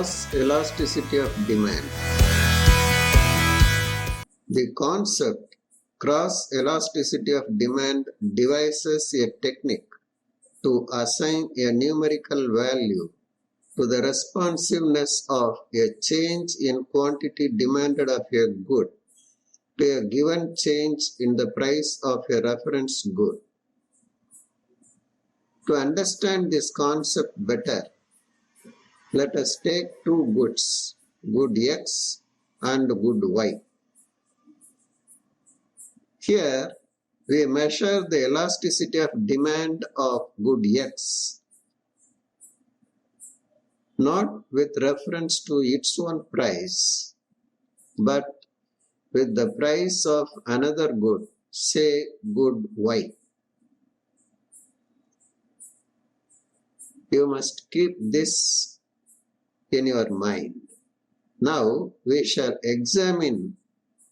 Cross elasticity of demand. The concept cross elasticity of demand devises a technique to assign a numerical value to the responsiveness of a change in quantity demanded of a good to a given change in the price of a reference good. To understand this concept better, let us take two goods, good X and good Y. Here, we measure the elasticity of demand of good X, not with reference to its own price, but with the price of another good, say good Y. You must keep this in your mind. Now we shall examine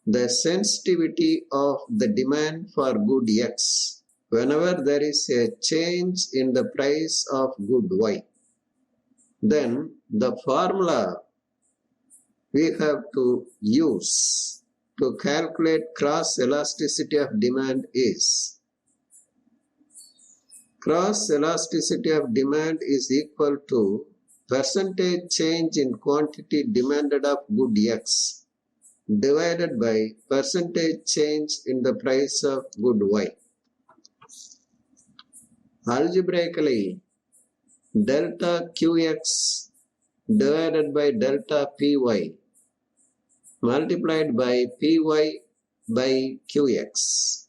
the sensitivity of the demand for good X whenever there is a change in the price of good Y. Then the formula we have to use to calculate cross elasticity of demand is cross elasticity of demand is equal to percentage change in quantity demanded of good X divided by percentage change in the price of good Y. Algebraically, delta Qx divided by delta Py multiplied by Py by Qx,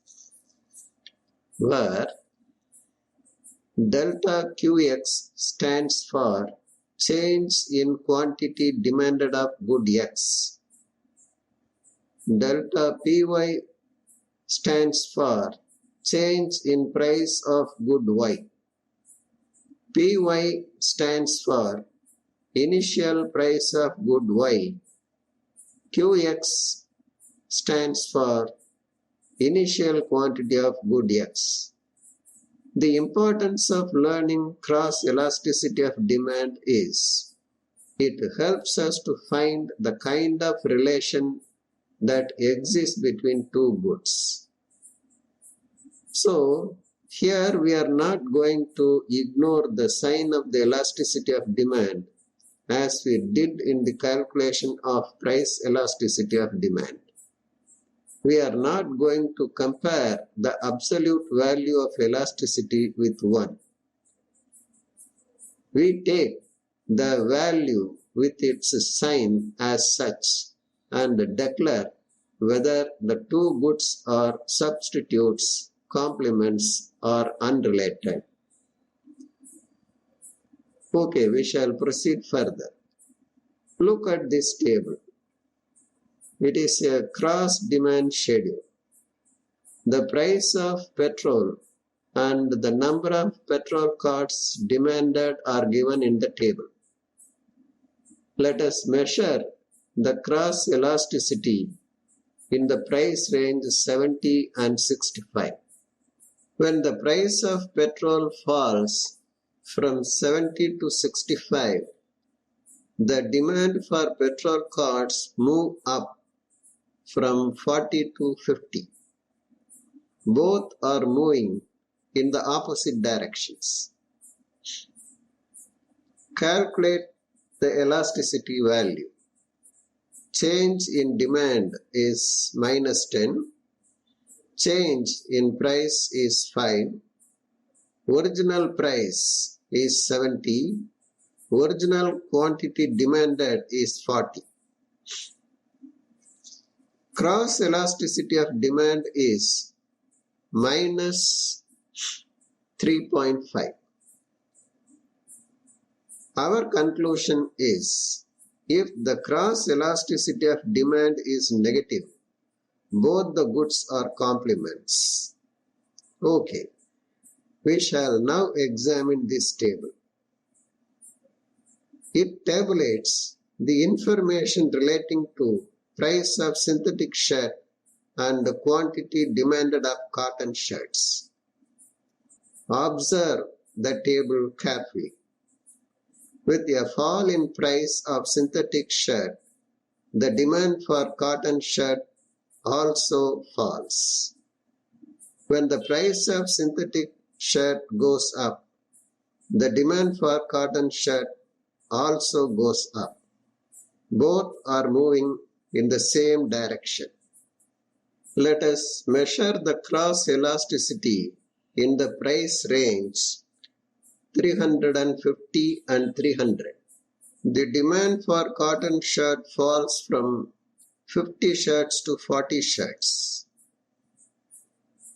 where delta Qx stands for change in quantity demanded of good X. Delta Py stands for change in price of good Y. Py stands for initial price of good Y. Qx stands for initial quantity of good X. The importance of learning cross elasticity of demand is it helps us to find the kind of relation that exists between two goods. So, here we are not going to ignore the sign of the elasticity of demand as we did in the calculation of price elasticity of demand. We are not going to compare the absolute value of elasticity with 1. We take the value with its sign as such and declare whether the two goods are substitutes, complements, or unrelated. Okay, we shall proceed further. Look at this table. It is a cross-demand schedule. The price of petrol and the number of petrol carts demanded are given in the table. Let us measure the cross elasticity in the price range 70 and 65. When the price of petrol falls from 70 to 65, the demand for petrol carts move up from 40 to 50. Both are moving in the opposite directions. Calculate the elasticity value. Change in demand is -10. Change in price is 5. Original price is 70. Original quantity demanded is 40. Cross elasticity of demand is -3.5. Our conclusion is, if the cross elasticity of demand is negative, both the goods are complements. Okay, we shall now examine this table. It tabulates the information relating to price of synthetic shirt and the quantity demanded of cotton shirts. Observe the table carefully. With a fall in price of synthetic shirt, the demand for cotton shirt also falls. When the price of synthetic shirt goes up, the demand for cotton shirt also goes up. Both are moving in the same direction. Let us measure the cross elasticity in the price range 350 and 300. The demand for cotton shirt falls from 50 shirts to 40 shirts.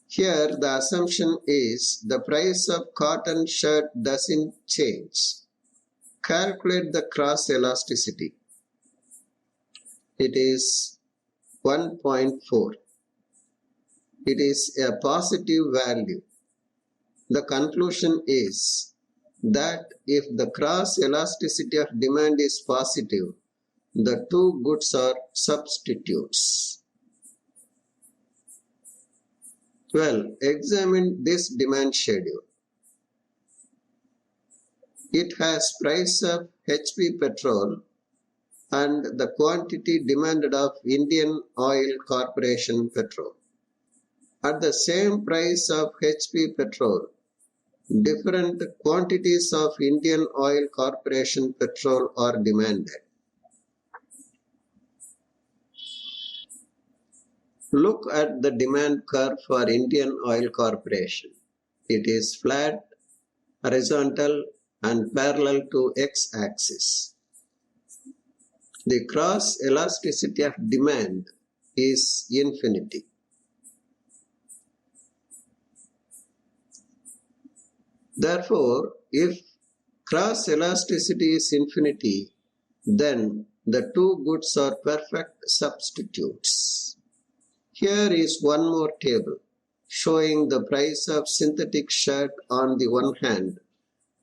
Here the assumption is the price of cotton shirt doesn't change. Calculate the cross elasticity. It is 1.4. It is a positive value. The conclusion is that if the cross elasticity of demand is positive, the two goods are substitutes. Well, examine this demand schedule. It has price of HP petrol and the quantity demanded of Indian Oil Corporation petrol. At the same price of HP petrol, different quantities of Indian Oil Corporation petrol are demanded. Look at the demand curve for Indian Oil Corporation. It is flat, horizontal, and parallel to x-axis. The cross elasticity of demand is infinity. Therefore, if cross elasticity is infinity, then the two goods are perfect substitutes. Here is one more table showing the price of synthetic shirt on the one hand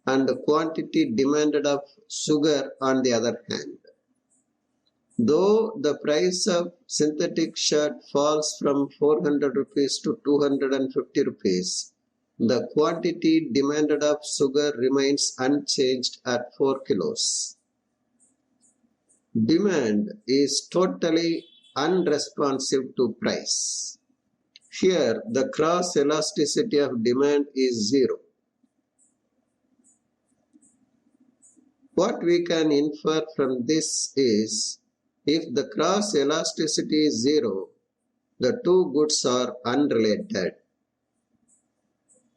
and the quantity demanded of sugar on the other hand. Though the price of synthetic shirt falls from 400 rupees to 250 rupees, the quantity demanded of sugar remains unchanged at 4 kilos. Demand is totally unresponsive to price. Here, the cross elasticity of demand is 0. What we can infer from this is, if the cross elasticity is 0, the two goods are unrelated.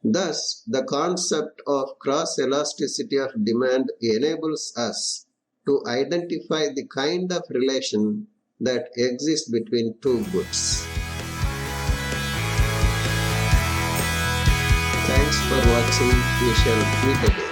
Thus, the concept of cross elasticity of demand enables us to identify the kind of relation that exists between two goods. Thanks for watching. We shall meet again.